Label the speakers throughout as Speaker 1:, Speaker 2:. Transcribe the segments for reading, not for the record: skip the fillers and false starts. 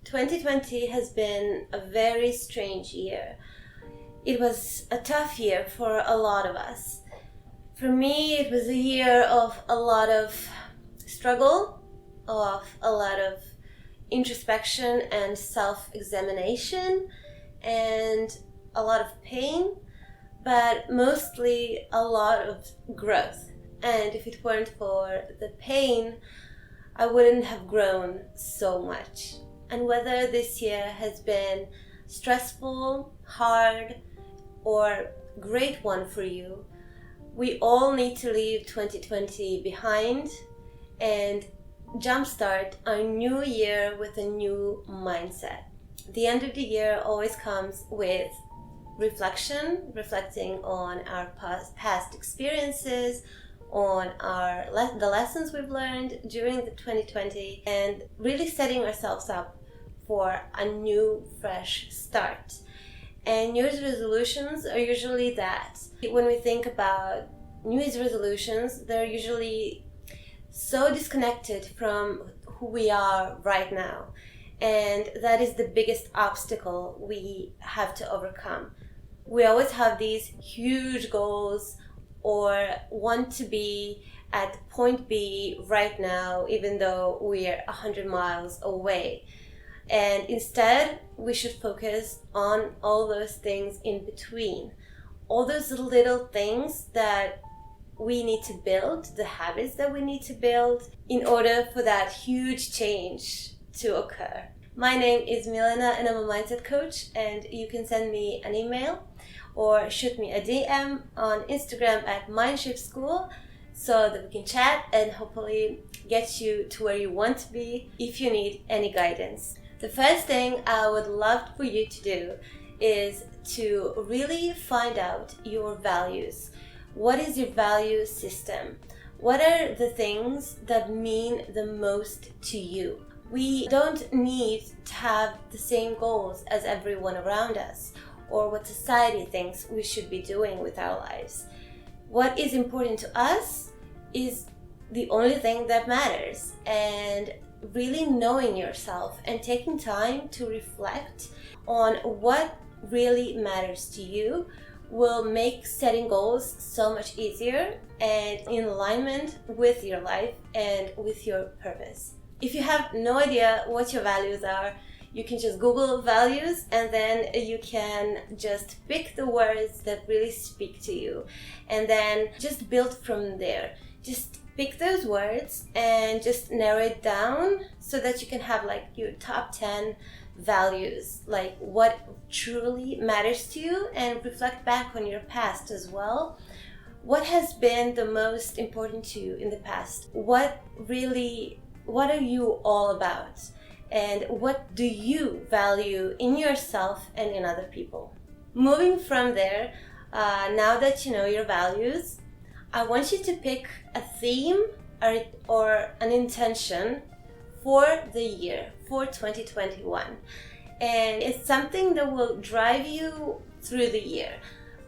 Speaker 1: 2020 has been a very strange year. It was a tough year for a lot of us. For me, it was a year of a lot of struggle, of a lot of introspection and self-examination, and a lot of pain, but mostly a lot of growth. And if it weren't for the pain, I wouldn't have grown so much. And whether this year has been stressful, hard, or great one for you, we all need to leave 2020 behind and jumpstart our new year with a new mindset. The end of the year always comes with reflection, reflecting on our past experiences, on the lessons we've learned during the 2020, and really setting ourselves up for a new, fresh start. And New Year's resolutions are usually that. When we think about New Year's resolutions, they're usually so disconnected from who we are right now. And that is the biggest obstacle we have to overcome. We always have these huge goals or want to be at point B right now, even though we're 100 miles away. And instead, we should focus on all those things in between. All those little things that we need to build, the habits that we need to build in order for that huge change to occur. My name is Milena and I'm a mindset coach, and you can send me an email or shoot me a DM on Instagram at MindShiftSchool so that we can chat and hopefully get you to where you want to be if you need any guidance. The first thing I would love for you to do is to really find out your values. What is your value system? What are the things that mean the most to you? We don't need to have the same goals as everyone around us or what society thinks we should be doing with our lives. What is important to us is the only thing that matters, and really knowing yourself and taking time to reflect on what really matters to you will make setting goals so much easier and in alignment with your life and with your purpose. If you have no idea what your values are, you can just Google values and then you can just pick the words that really speak to you and then just build from there. Just pick those words and just narrow it down so that you can have like your top 10 values, like what truly matters to you, and reflect back on your past as well. What has been the most important to you in the past? What are you all about? And what do you value in yourself and in other people? Moving from there, now that you know your values, I want you to pick a theme or an intention for the year, for 2021. And it's something that will drive you through the year.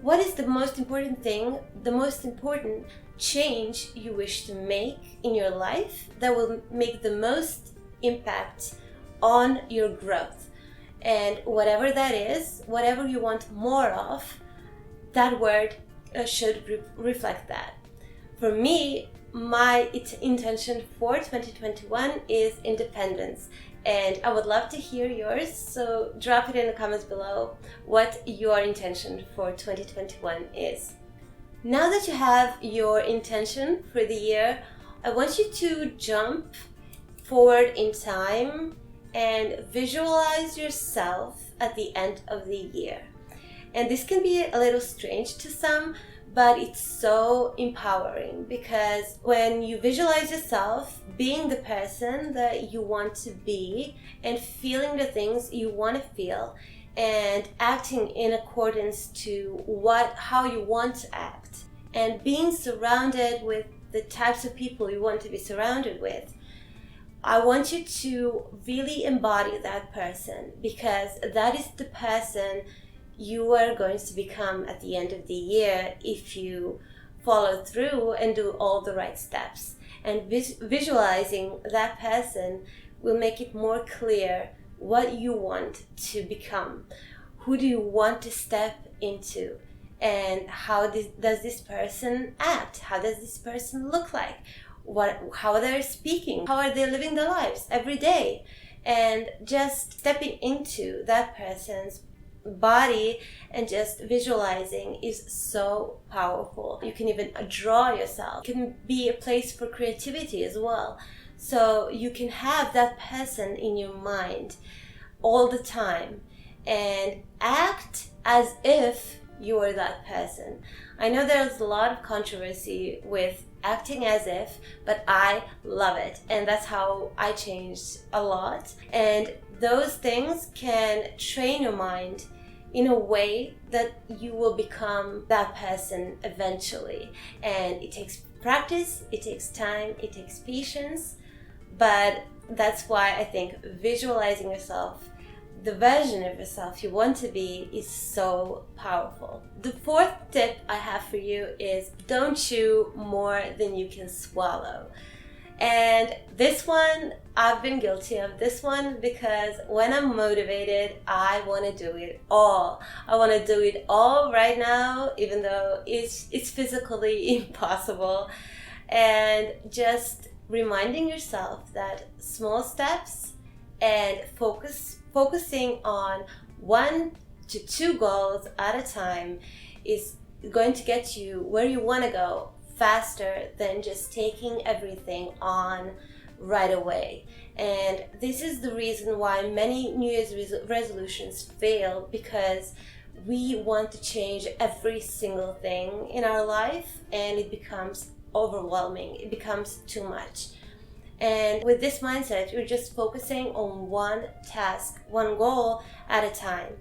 Speaker 1: What is the most important thing, the most important change you wish to make in your life that will make the most impact on your growth? And whatever that is, whatever you want more of, that word should reflect that. For me, my intention for 2021 is independence, and I would love to hear yours, so drop it in the comments below what your intention for 2021 is. Now that you have your intention for the year, I want you to jump forward in time and visualize yourself at the end of the year. And this can be a little strange to some, but it's so empowering, because when you visualize yourself being the person that you want to be and feeling the things you want to feel and acting in accordance to how you want to act and being surrounded with the types of people you want to be surrounded with, I want you to really embody that person, because that is the person you are going to become at the end of the year if you follow through and do all the right steps. And visualizing that person will make it more clear what you want to become. Who do you want to step into? And how does this person act? How does this person look like? How they're speaking? How are they living their lives every day? And just stepping into that person's body and just visualizing is so powerful. You can even draw yourself. It can be a place for creativity as well. So you can have that person in your mind all the time and act as if you are that person. I know there's a lot of controversy with acting as if, but I love it. And that's how I changed a lot. And those things can train your mind in a way that you will become that person eventually. And it takes practice, it takes time, it takes patience. But that's why I think visualizing yourself, the version of yourself you want to be, is so powerful. The fourth tip I have for you is don't chew more than you can swallow. And this one, I've been guilty of this one, because when I'm motivated, I want to do it all. I want to do it all right now, even though it's physically impossible. And just reminding yourself that small steps and focusing on 1 to 2 goals at a time is going to get you where you want to go faster than just taking everything on right away. And this is the reason why many New Year's resolutions fail, because we want to change every single thing in our life and it becomes overwhelming. It becomes too much. And with this mindset, you're just focusing on one task, one goal at a time.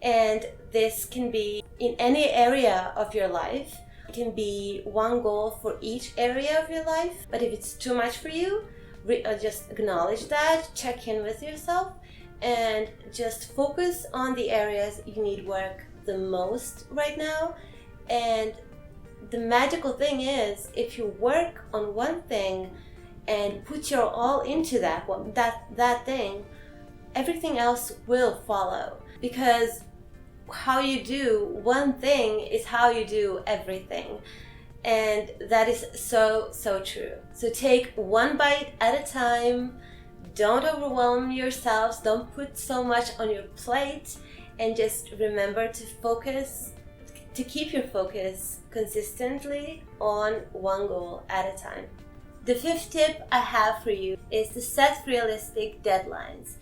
Speaker 1: And this can be in any area of your life. It can be one goal for each area of your life. But if it's too much for you, just acknowledge that, check in with yourself, and just focus on the areas you need work the most right now. And the magical thing is, if you work on one thing and put your all into that thing, everything else will follow. Because how you do one thing is how you do everything. And that is so true. So take one bite at a time. Don't overwhelm yourselves. Don't put so much on your plate. And just remember to keep your focus consistently on one goal at a time. The fifth tip I have for you is to set realistic deadlines.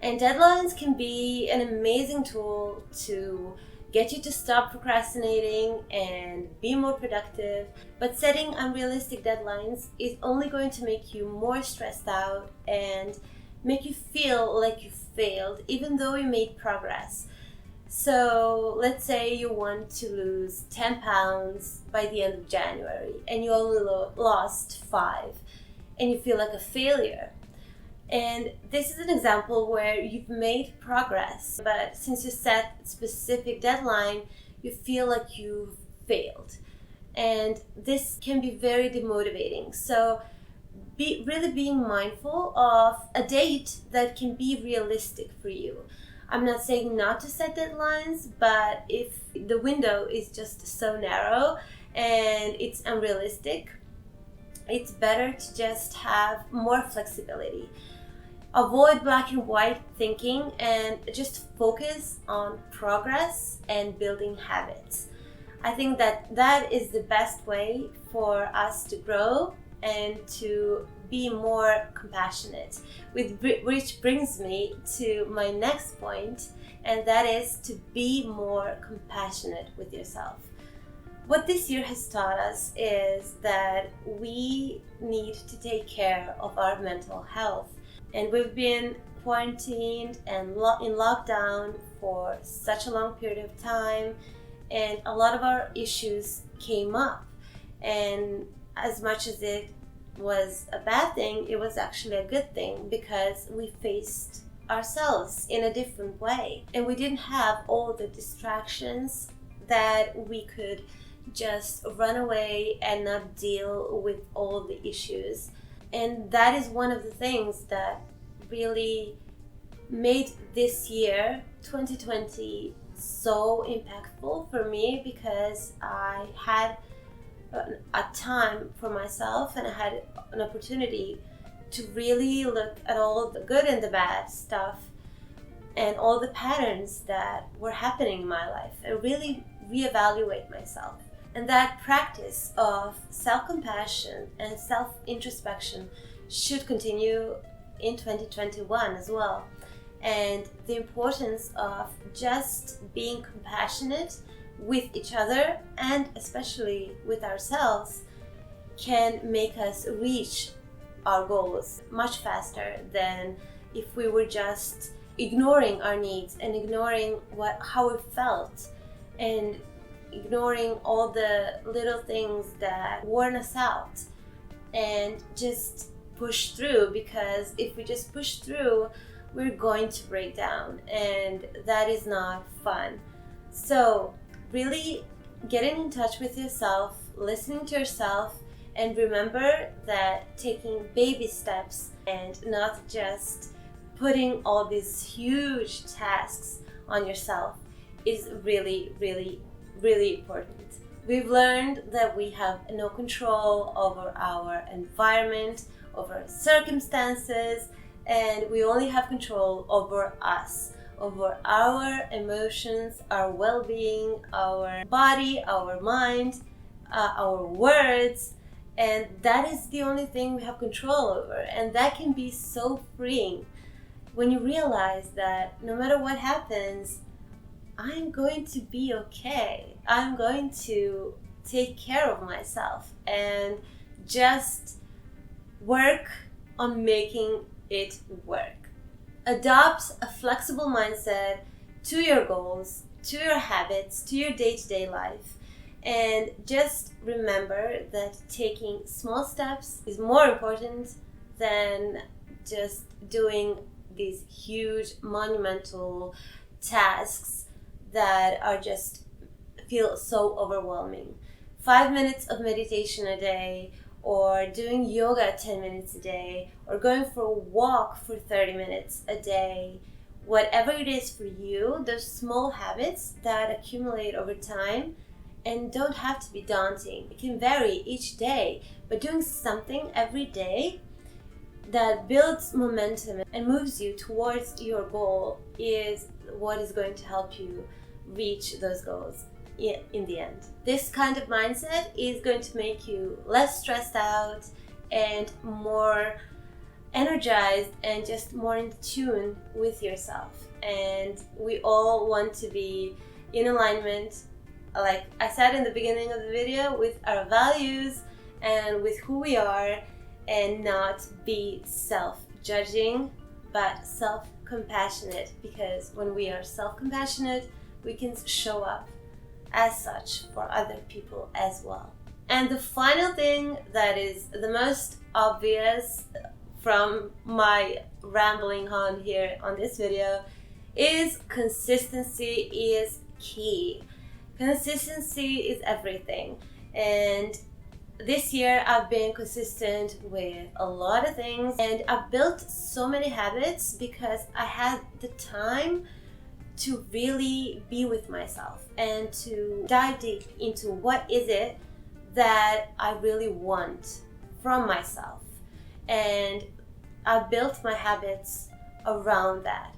Speaker 1: And deadlines can be an amazing tool to get you to stop procrastinating and be more productive. But setting unrealistic deadlines is only going to make you more stressed out and make you feel like you failed, even though you made progress. So let's say you want to lose 10 pounds by the end of January and you only lost 5 and you feel like a failure. And this is an example where you've made progress, but since you set a specific deadline, you feel like you've failed. And this can be very demotivating. So really being mindful of a date that can be realistic for you. I'm not saying not to set deadlines, but if the window is just so narrow and it's unrealistic, it's better to just have more flexibility. Avoid black and white thinking and just focus on progress and building habits. I think that is the best way for us to grow and to be more compassionate, which brings me to my next point, and that is to be more compassionate with yourself. What this year has taught us is that we need to take care of our mental health, and we've been quarantined and in lockdown for such a long period of time, and a lot of our issues came up. And as much as it was a bad thing, it was actually a good thing, because we faced ourselves in a different way and we didn't have all the distractions that we could just run away and not deal with all the issues. And that is one of the things that really made this year, 2020, so impactful for me because I had a time for myself and I had an opportunity to really look at all the good and the bad stuff and all the patterns that were happening in my life and really reevaluate myself. And that practice of self-compassion and self-introspection should continue in 2021 as well. And the importance of just being compassionate with each other and especially with ourselves can make us reach our goals much faster than if we were just ignoring our needs and ignoring how we felt and ignoring all the little things that worn us out and just push through, because if we just push through, we're going to break down and that is not fun. So really getting in touch with yourself, listening to yourself, and remember that taking baby steps and not just putting all these huge tasks on yourself is really, really, really important. We've learned that we have no control over our environment, over circumstances, and we only have control over us, over our emotions, our well-being, our body, our mind, our words, and that is the only thing we have control over. And that can be so freeing when you realize that no matter what happens, I'm going to be okay. I'm going to take care of myself and just work on making it work. Adopt a flexible mindset to your goals, to your habits, to your day-to-day life. And just remember that taking small steps is more important than just doing these huge, monumental tasks that are just feel so overwhelming. 5 minutes of meditation a day, or doing yoga 10 minutes a day, or going for a walk for 30 minutes a day. Whatever it is for you, those small habits that accumulate over time and don't have to be daunting. It can vary each day, but doing something every day that builds momentum and moves you towards your goal is what is going to help you reach those goals in the end. This kind of mindset is going to make you less stressed out and more energized and just more in tune with yourself. And we all want to be in alignment, like I said in the beginning of the video, with our values and with who we are, and not be self-judging but self-compassionate, because when we are self-compassionate, we can show up as such for other people as well. And the final thing that is the most obvious from my rambling on here on this video is consistency is key. Consistency is everything. And this year I've been consistent with a lot of things, and I've built so many habits because I had the time to really be with myself and to dive deep into what is it that I really want from myself. And I built my habits around that.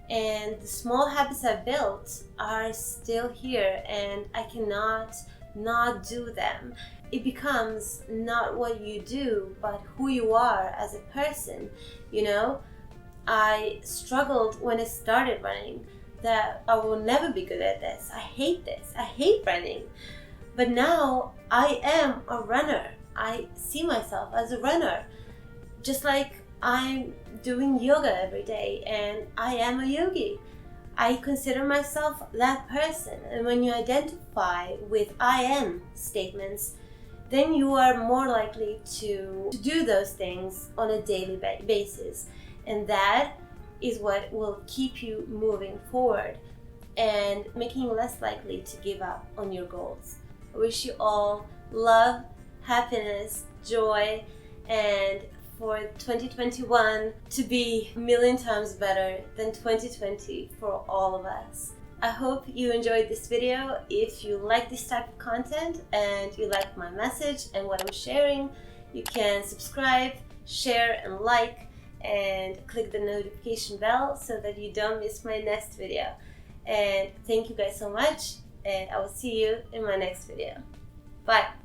Speaker 1: And the small habits I built are still here, and I cannot not do them. It becomes not what you do, but who you are as a person. You know, I struggled when I started running, that I will never be good at this. I hate this. I hate running. But now I am a runner. I see myself as a runner. Just like I'm doing yoga every day and I am a yogi. I consider myself that person. And when you identify with I am statements, then you are more likely to do those things on a daily basis. And that is what will keep you moving forward and making you less likely to give up on your goals. I wish you all love, happiness, joy, and for 2021 to be a million times better than 2020 for all of us. I hope you enjoyed this video. If you like this type of content and you like my message and what I'm sharing, you can subscribe, share and like, and click the notification bell so that you don't miss my next video. And thank you guys so much, and I will see you in my next video. Bye!